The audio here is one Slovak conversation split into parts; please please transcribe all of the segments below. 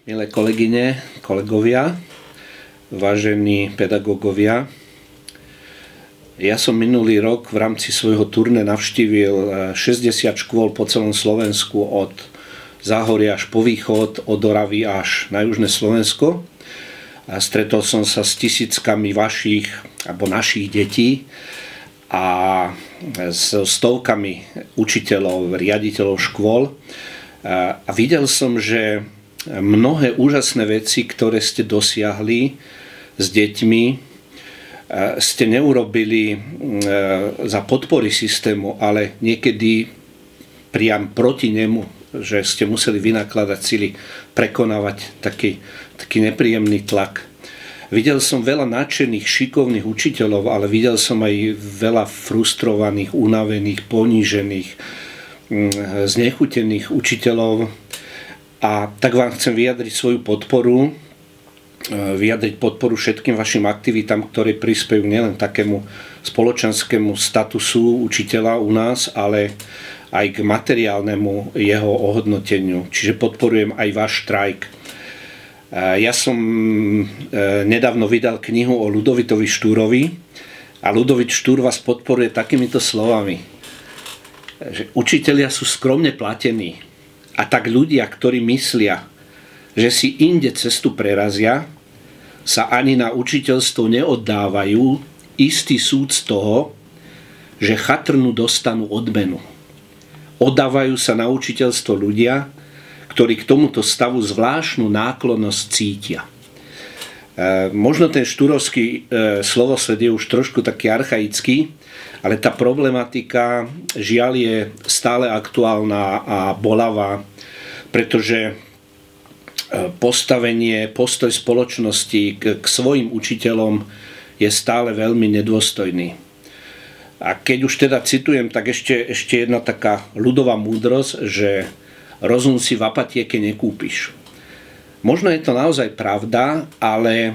Milé kolegyne, kolegovia, vážení pedagógovia, ja som minulý rok v rámci svojho turné navštívil 60 škôl po celom Slovensku, od Záhoria až po východ, od Oravy až na južné Slovensko. A stretol som sa s tisíckami vašich alebo našich detí a s stovkami učiteľov, riaditeľov škôl. A videl som, že mnohé úžasné veci, ktoré ste dosiahli s deťmi, ste neurobili za podpory systému, ale niekedy priam proti nemu, že ste museli vynakladať sily, prekonávať taký nepríjemný tlak. Videl som veľa nadšených, šikovných učiteľov, ale videl som aj veľa frustrovaných, unavených, ponížených, znechutených učiteľov. A tak vám chcem vyjadriť svoju podporu, vyjadriť podporu všetkým vašim aktivitám, ktoré prispejú nielen takému spoločenskému statusu učiteľa u nás, ale aj k materiálnemu jeho ohodnoteniu. Čiže podporujem aj váš štrajk. Ja som nedávno vydal knihu o Ľudovitovi Štúrovi a Ľudovit Štúr vás podporuje takýmito slovami, že učitelia sú skromne platení a tak ľudia, ktorí myslia, že si inde cestu prerazia, sa ani na učiteľstvo neoddávajú, istý súd z toho, že chatrnu dostanú odmenu. Oddávajú sa na učiteľstvo ľudia, ktorí k tomuto stavu zvláštnu náklonnosť cítia. Možno ten štúrovský slovosled je už trošku taký archaický, ale tá problematika žiaľ je stále aktuálna a bolavá, pretože postoj spoločnosti k svojim učiteľom je stále veľmi nedôstojný. A keď už teda citujem, tak ešte jedna taká ľudová múdrosť, že rozum si v apatieke nekúpiš. Možno je to naozaj pravda, ale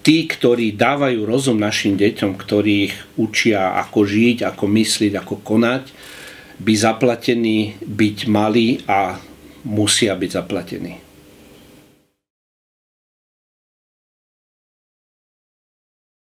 tí, ktorí dávajú rozum našim deťom, ktorí ich učia, ako žiť, ako myslieť, ako konať, by zaplatení byť mali a musia byť zaplatení.